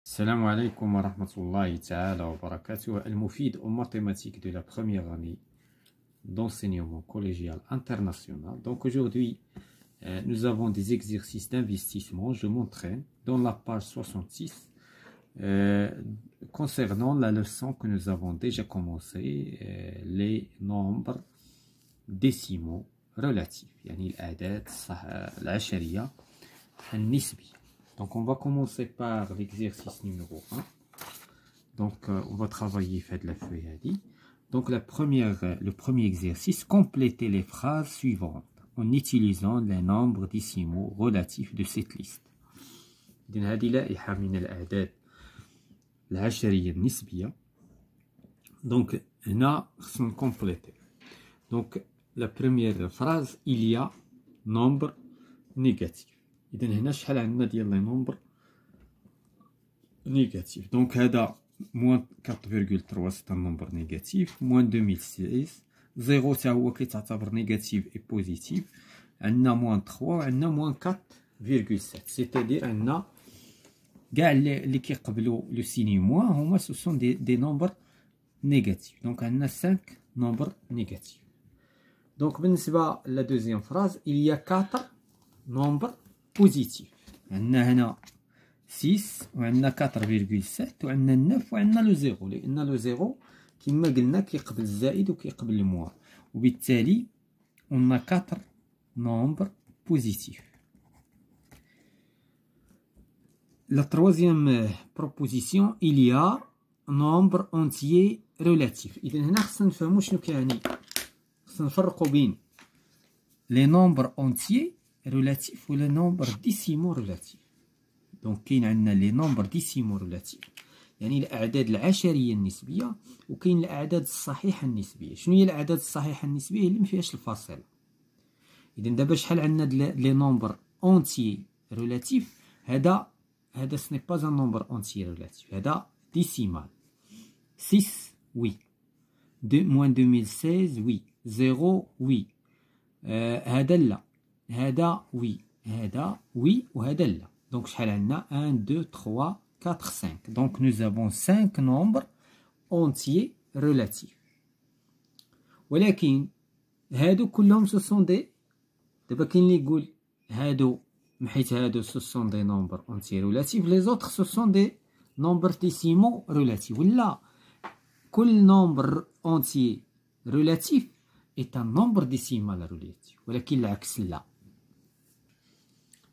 Salam alaikum wa rahmatullahi ta'ala wa barakatuh. Al-Mufid aux mathématiques de la première année d'enseignement collégial international. Donc aujourd'hui, nous avons des exercices d'investissement. Je m'entraîne dans la page 66 concernant la leçon que nous avons déjà commencé, les nombres décimaux relatifs, يعني الأعداد العشرية النسبية. Donc on va commencer par l'exercice numéro 1. Donc on va travailler fait de la feuille. Donc le premier exercice, compléter les phrases suivantes en utilisant les nombres décimaux relatifs de cette liste. إذن هذه لائحة من الأعداد العشرية النسبية. Donc هنا خصنا نكومبليتي. Donc la première phrase, il y a nombre négatif. إذا هنا شحال عندنا ديال لي نومبر نيجاتيف. دونك هذا موان 4.3 سي نومبر نيجاتيف، موان 2016 0 حتى هو كيتعتبر نيجاتيف اي بوزيتيف، عندنا موان 3 وعندنا موان 4.7. سيتادير عندنا كاع اللي كيقبلوا لو سيني موان هما سو سون دي نومبر نيجاتيف. دونك عندنا 5 نومبر نيجاتيف. دونك بالنسبه لا دوزيام فراز il y a 4 نومبر بوزيتيف. عندنا هنا 6 وعندنا 4.7 وعندنا 9 وعندنا لو زيرو، لان لو زيرو كما قلنا كيقبل الزائد وكيقبل الموان، وبالتالي on a 4 nombres positifs. La troisième proposition, il y a nombre entier relatif. إذا هنا خصنا نفهمو شنو كيعني، خصنا نفرقو بين les nombres entiers relatifs ou les nombres décimaux relatifs. Donc كاين عندنا les nombres décimaux relatifs يعني الأعداد العشرية النسبية، وكاين الأعداد الصحيحة النسبية. شنو هي الأعداد الصحيحة النسبية؟ اللي مفيهاش الفاصلة. إذا دابا شحال عندنا les nombres entiers relatifs؟ هذا ce n'est pas un nombre entier relatif، هذا décimal. 6 oui، moins 2016 oui، 0 oui، هذا لا، هذا وي، هذا وي، وهذا لا. دونك شحال عندنا 1 2 3 4 5. دونك nous avons 5 nombres entiers relatifs. ولكن هادو كلهم سو سون دي، دابا كاين اللي يقول هادو حيت هادو سو سون دي نومبر اونتيي ريلاتيف، لي زوطخ سو سون دي نومبر ديسيمو ريلاتيف. ولا كل نومبر اونتيي ريلاتيف est un nombre décimal relatif، ولكن العكس لا.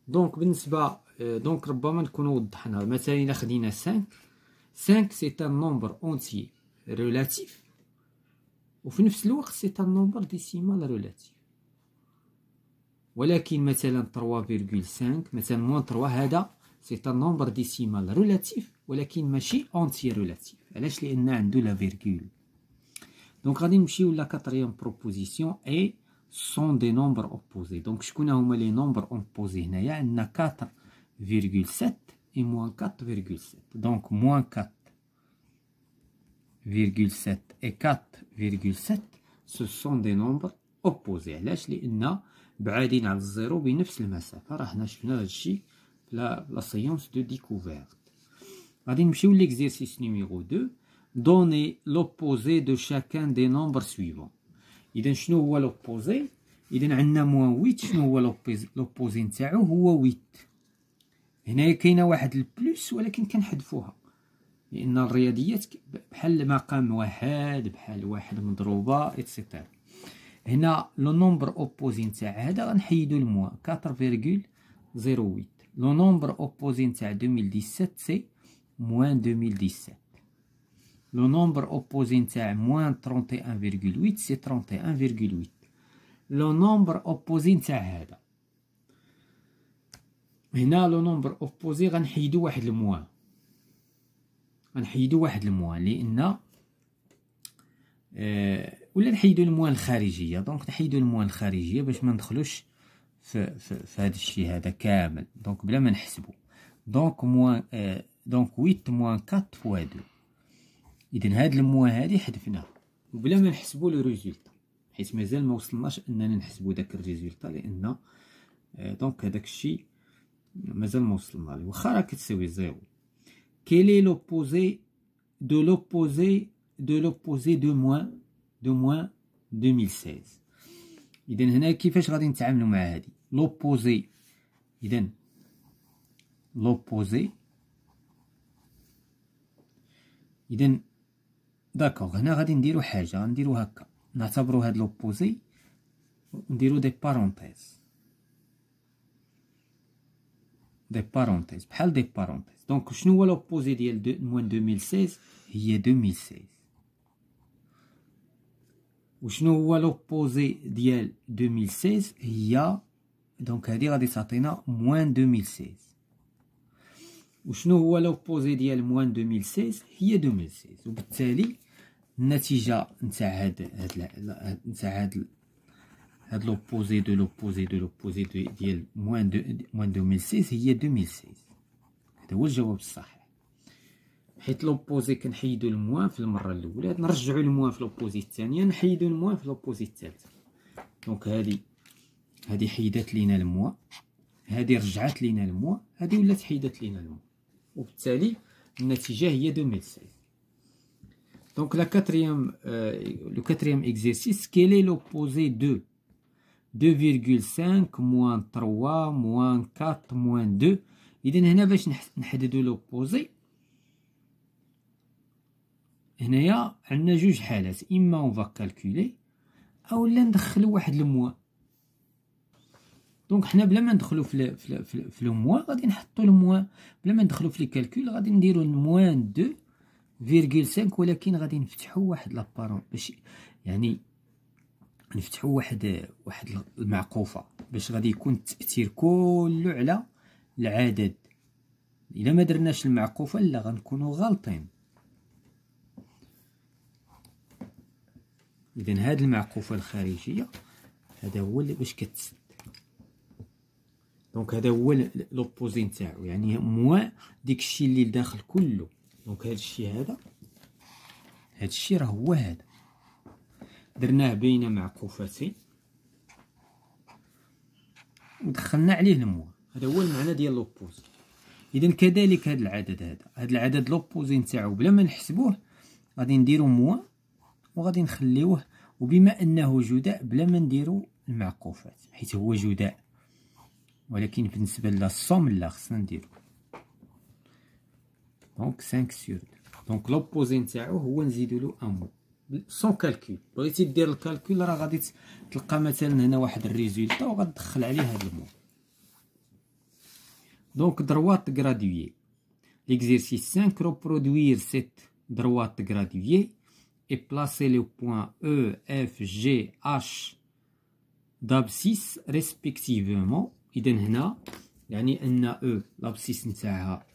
دونك بالنسبه دونك ربما نكونوا وضحنا. مثلا الا خدينا 5 سي ان نومبر اونتي ريلاتيف، وفي نفس الوقت سي ان نومبر ديسيمال ريلاتيف. ولكن مثلا 3.5 مثلا موان 3 هذا سي ان نومبر ديسيمال ريلاتيف ولكن ماشي اونتي ريلاتيف. علاش؟ لان عنده لا فيرغول. دونك غادي نمشيو لا كاتريام بروبوزيسيون اي sont des nombres opposés. Donc شكون هما لي nombres opposés هنايا؟ عندنا 4.7 et moins 4.7. Donc moins 4.7 et 4.7 ce sont des nombres opposés. علاش؟ لان بعادين على الزيرو بنفس المسافه. راه حنا شفنا هادشي في لا سيونس دو ديكوفيرت. غادي نمشيو ليكزيرسيس نيميرو 2. donner l'opposé de chacun des nombres suivants. إذا شنو هو لوبوزي؟ إذا عندنا موان 8. شنو هو لوبوزي نتاعو؟ هو 8. هنايا كاينه واحد البلوس ولكن كنحذفوها لأن الرياضيات بحال مقام واحد، بحال واحد مضروبة إتسيتيرا. هنا لو نومبر أوبوزي نتاع هذا غنحيدو الموان 4.08. لو نومبر أوبوزي نتاع 2017 سي موان 2017. Le nombre opposé نتاع moins 31.8 c'est 31.8. Le nombre opposé نتاع هذا هنا لو نومبر اوبوزي غنحيدو واحد الموان، لان ولا نحيدو الموان الخارجيه. دونك نحيدو الموان الخارجيه باش ما ندخلوش في هذا الشيء هذا كامل. دونك بلا ما نحسبو. دونك موان دونك 8 موان 4 فوا 2. إذن هاد الموان هادي حذفناها وبلا ما نحسبو لو ريزولتا، حيت مازال ما وصلناش اننا نحسبو داك الريزولتا، لان دونك هداك الشيء مازال ما وصلنا ليه واخا راه كتساوي 0. quel est l'opposé de moins 2016. إذا هنا كيفاش غادي نتعاملوا مع هذه لوبوزي. إذا لوبوزي، إذا داكوغ هنا غادي نديرو حاجة، غنديرو هكا، نعتبرو هاد لوبوزي نديرو دي بارونتيز بحال دي بارونتيز. دونك شنو هو لوبوزي ديال موان 2016؟ هي 2016. وشنو هو لوبوزي ديال 2016؟ هي دونك هادي غادي تعطينا موان 2016. وشنو هو لوبوزي ديال موان 2016؟ هي 2016. وبالتالي النتيجة نتاع هاد لوبوزي ديال موان 2016 هي 2016. هذا هو الجواب الصحيح، حيت لوبوزي كنحيدو الموان في المرة الأولى، نرجعو الموان في لوبوزي الثانية، نحيدو الموان في لوبوزي الثالثة. دونك هادي حيدات لينا الموان، هادي رجعت لينا الموان، هادي ولات حيدات لينا الموان، وبالتالي النتيجة هي 2016. Donc le quatrième exercice, quel est l'opposé de 2,5 moins 3 moins 4 moins 2. إذا هنا باش نحددو لوبوزي، هنايا عندنا جوج حالات، إما اون فا كالكولي أولا ندخلو واحد الموان. دونك حنا بلا ما ندخلو في لو موان غادي نحطو الموان، بلا ما ندخلو في لي كالكول غادي نديرو موان 2,5، ولكن غادي نفتحو واحد لابارون باش يعني نفتحو واحد المعقوفة باش غادي يكون التأثير كله على العدد. إلا ما درناش المعقوفة لا غنكونو غالطين. إذن هاد المعقوفة الخارجية هذا هو اللي باش كتسد. دونك هذا هو لوبوزي نتاعو، يعني موان داكشي اللي لداخل كله. دونك هادشي راه هو هذا، درناه بين معقوفتين ودخلنا عليه الموان، هذا هو المعنى ديال لوبوزي. اذا كذلك هذا العدد لوبوزي نتاعو بلا ما نحسبوه غادي نديرو موان وغادي نخليوه، وبما انه جداء بلا ما نديرو المعقوفات حيت هو جداء، ولكن بالنسبه للصوم لا خصنا نديرو. دونك 5 sur 2. دونك لوبوزي نتاعو هو نزيدولو ان مو سون كالكول. بغيتي دير الكالكول راه غادي تلقى مثلا هنا واحد الريزولطا وغتدخل عليه هاد المو. دونك droite graduée. L'exercice 5, reproduire cette droite graduée et placer les points E, F, G, H d'abscisse respectivement. إذا هنا يعني أن E l'abscisse نتاعها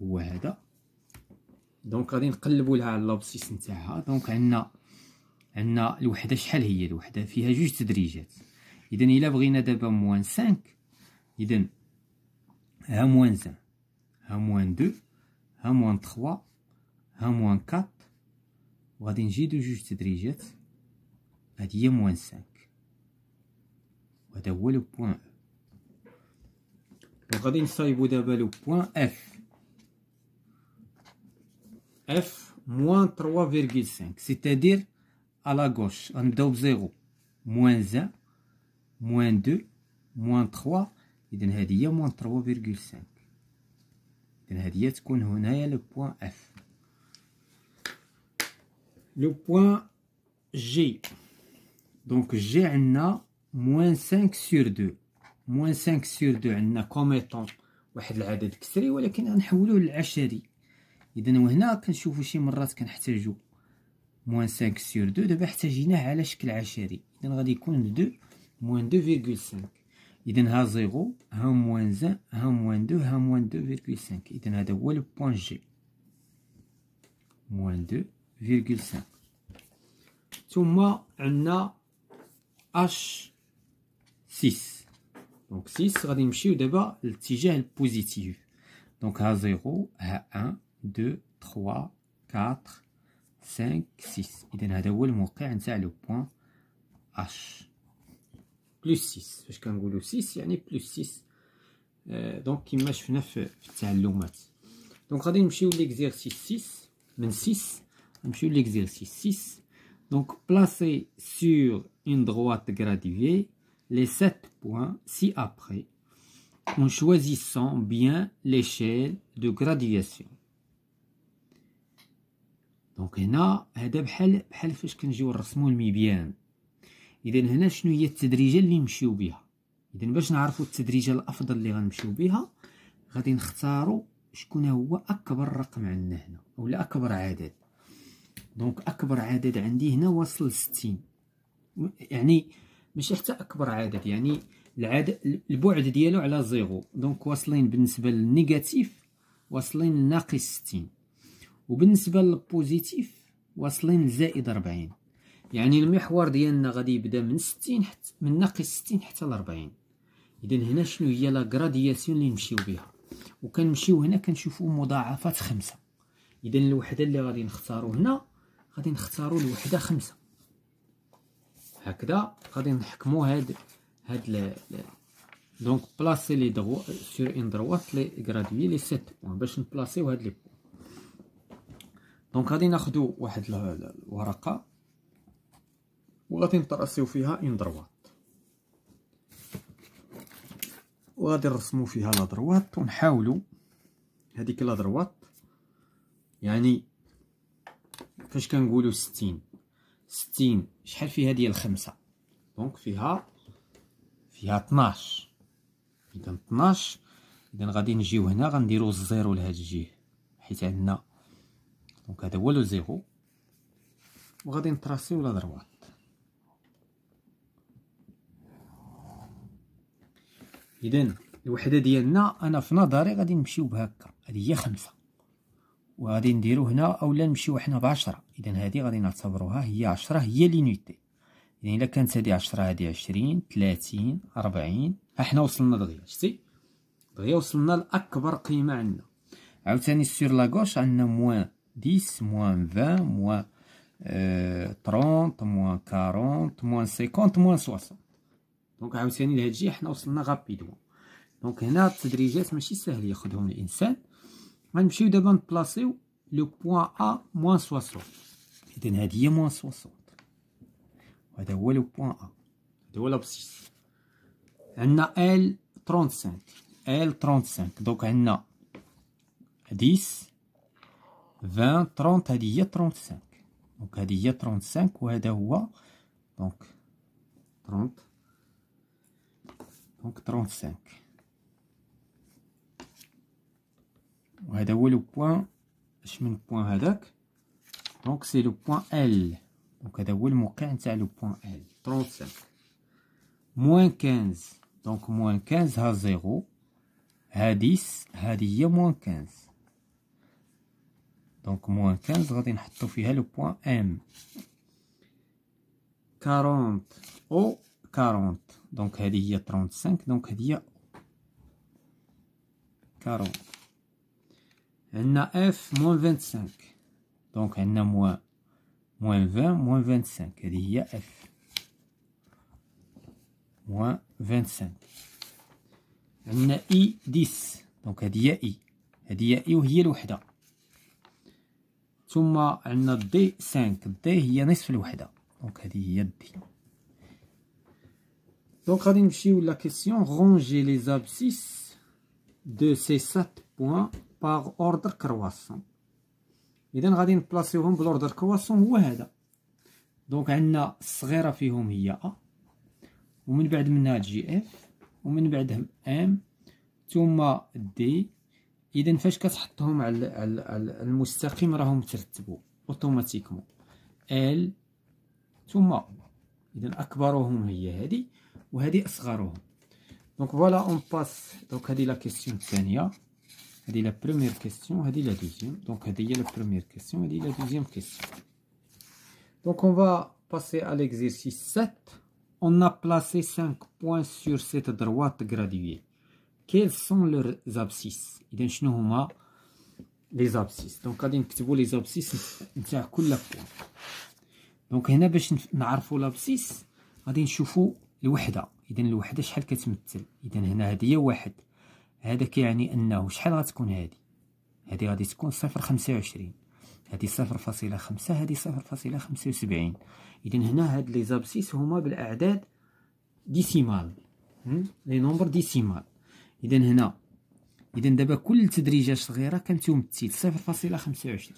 هو هذا. دونك غادي نقلبوا لها على لابسيس نتاعها. دونك عندنا الوحده، شحال هي الوحده؟ فيها جوج تدريجات. اذا الا بغينا دابا موان 5، اذا ها موان 1 ها موان 2 ها موان 3 ها موان 4، وغادي نزيدو جوج تدريجات، هادي هي موان 5، وهذا هو لو بوين. وغادي نصايبو دابا لو بوين اف moins 3,5, c'est-à-dire à la gauche. On va 0, moins 1, moins 2, moins 3. إذن هذه هي moins 3,5. إذن هذه تكون هنايا le point F. Le point G. Donc G عندنا moins 5 sur 2. moins 5 sur 2 عندنا comme étant واحد العدد كسري، ولكن غنحولوه للعشري. إذا وهنا كنشوفو شي مرات كنحتاجو موان 5 سور 2، دابا احتاجيناه على شكل عشري، إذا غادي يكون 2 موان 2,5. إذا ها 0 ها موان 1 ها موان 2 ها موان 2,5. إذا هذا هو لو بوين جي موان 2,5. ثم عندنا اش 6. دونك 6 غادي نمشيو دابا للاتجاه البوزيتيف. دونك ها 0 ها 1 2 3 4 5 6. إذا هذا هو الموقع نتاع لو بوين اش بلس 6. فاش كنقولو 6 يعني بلس 6. دونك كيما شفنا في التعلمات. دونك غادي نمشيو ليكزيرسيس 6 من 6 نمشيو ليكزيرسيس 6. دونك بلاسي sur une droite graduée les 7 points ci-après en choisissant bien l'échelle de graduation. دونك هنا هذا بحال فاش كنجيو نرسمو المبيان. اذا هنا شنو هي التدريجه اللي نمشيو بها؟ اذا باش نعرفوا التدريجه الافضل اللي غنمشيو بها غادي نختاروا شكون هو اكبر رقم عندنا هنا اولا اكبر عدد. دونك اكبر عدد عندي هنا واصل 60، يعني ماشي حتى اكبر عدد، يعني العدد البعد ديالو على زيرو. دونك واصلين بالنسبه للنيجاتيف واصلين لناقص 60، وبالنسبه للبوزيتيف واصلين لزائد 40. يعني المحور ديالنا غادي يبدا من 60 حتى من ناقص 60 حتى ل 40. اذا هنا شنو هي لا غرادياسيون اللي نمشيو بها؟ وكنمشيو هنا كنشوفوا مضاعفات 5. اذا الوحده اللي غادي نختاروا هنا غادي نختاروا الوحده 5. هكذا غادي نحكموا هاد دونك بلاسي لي درو سور ان دروات لي غرادوي لي 7 بوين باش نبلاسيو هاد لي بوين. دونك غادي ناخذوا واحد الورقه وغادي نطراسيو فيها ان دروات وغادي نرسمو فيها لا دروات ونحاولوا هذيك لا دروات. يعني فاش كنقولوا 60 شحال فيها ديال 5؟ دونك فيها 12. اذا 12 اذا غادي نجيو هنا غنديروا الزيرو لهاد الجهه حيت عندنا دونك هذا هو لو زيرو وغادي نطراسيو لا دروات. اذا الوحده ديالنا انا في نظري غادي نمشيو بهكا، هذه هي 5 وغادي نديرو هنا اولا نمشيو حنا ب10. اذا هذه غادي نعتبروها هي 10 هي لينيتي. يعني الا كانت هذه 10 هذه 20 30 40. حنا وصلنا دغيا، شتي دغيا وصلنا لاكبر قيمه عندنا. عاوتاني سور لا غوش عندنا موان 10 موان 20 موان 30 موان 40 موان 50 موان 60. دونك عاوتاني لهاد الجهه حنا وصلنا غابيدمون. دونك هنا التدريجات ماشي ساهل ياخذهم الانسان. غنمشيو دابا نبلاصيو لو بوين ا موان 60. اذا هادي هي موان 60 وهذا هو لو بوين ا، هذا هو لابسيس. عندنا ال 35 دونك عندنا 10 20 30 هذه هي 35. دونك هذه هي 35 وهذا هو دونك 30 دونك 35 وهذا هو لو بوين. اش من بوين هذاك؟ دونك سي لو بوين ال. دونك هذا هو الموقع نتاع لو بوين ال 35 موان 15. دونك موان 15 ها زيرو ها 10 هذه هي موان 15. دونك موان 15 غادي نحطو فيها لو بوين ام 40 او 40. دونك هذه هي 35 دونك هذه هي 40. عندنا اف موان 25 دونك عندنا موان 20 موان 25 هذه هي اف موان 25. عندنا اي 10 دونك هذه هي اي، هذه هي اي وهي الوحده. ثم عندنا دي 5 دي هي نصف الوحده دونك هذه هي دي. دونك غادي نمشيو لا كيسيون رونجي لي زابسيس دو سي 7 بوين باغ اوردر كرواسون. اذا غادي نبلاصيوهم بالاوردر كرواسون هو هذا. دونك عندنا الصغيره فيهم هي ا ومن بعد منها جي اف ومن بعدهم ام ثم دي. اذا فاش كتحطهم على المستقيم راهم ترتبوا اوتوماتيكمون ال ثم اذا اكبرهم هي هذه وهذه اصغرهم. دونك فوالا اون باس. دونك هذه لا كيسيون الثانيه، هذه لا بروميير كيسيون وهذه لا دوزيام. دونك هذه هي لا بروميير كيسيون وهذه لا دوزيام كيسيون. دونك اون فا passer à l'exercice 7. On a placé 5 points sur cette droite graduée. Quels sont leurs abscisses? إذا شنو هما لي زابسيس؟ دونك غادي نكتبوا لي زابسيس نتاع كل بوين. دونك هنا باش نعرفوا لابسيس غادي نشوفوا الوحده. اذا الوحده شحال كتمثل؟ اذا هنا هذه هي واحد، هذا كيعني انه شحال غتكون هذه؟ هادي غادي تكون 0.25، هادي 0.5، هادي 0.75. إذا هنا هاد لي زابسيس هما بالأعداد ديسيمال، لي نومبر ديسيمال. إذا هنا دابا كل تدريجات صغيرة كنتمثل 0.25.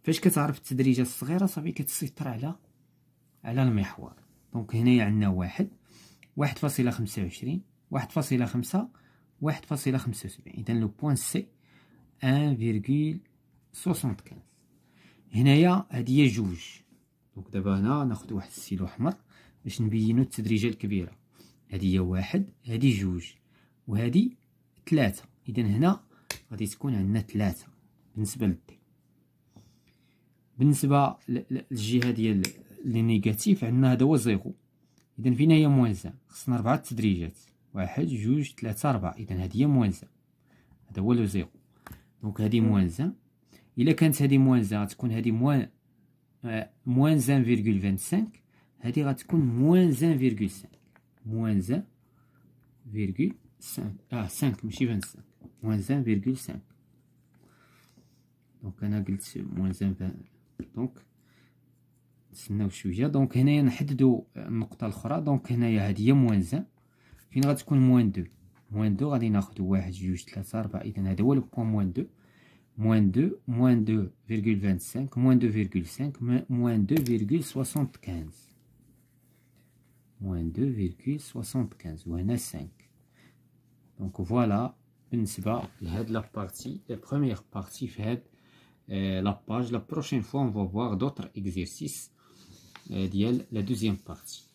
فاش كتعرف التدريجات الصغيرة صافي كتسيطر على المحور. دونك هنايا عندنا 1.25، 1.5، 1.75. إذا لو بوان سي 1.75. هنايا هادي هي جوج. دونك دابا هنا ناخد واحد السيلو أحمر باش نبينو التدريجة الكبيرة. هادي هي 1، هادي جوج، وهادي 3. إذا هنا غادي تكون عندنا 3 بالنسبة للدي. بالنسبة للجهة ديال لي نيجاتيف عندنا هذا هو 0. إذا فين هي موان 1؟ خصنا 4 تدريجات، 1 2 3 4. إذا هذه هي موان 1، هذا هو لو 0. دونك هذه موان 1. إلا كانت هذه موان 1 غتكون هذه موان 1.25، هذه غتكون موان 1.5، موان 1.5 ماشي 25، موان 1.5. دونك أنا قلت موان 1. دونك نتسناو شويه. دونك هنايا نحددو النقطه الاخرى. دونك هنايا هذه هي موان 1. فين غتكون موان 2؟ موان 2 غادي ناخدو 1 2 3 4. اذا هذا هو لو بوان موان 2. موان 2 موان 2.25 موان 2.5 موان 2.75 موان 2.75 وهنا 5. دونك فوالا بالنسبه لهاد لا بارتي، لا بروميير بارتي في هاد la page. La prochaine fois on va voir d'autres exercices ديال la deuxième partie.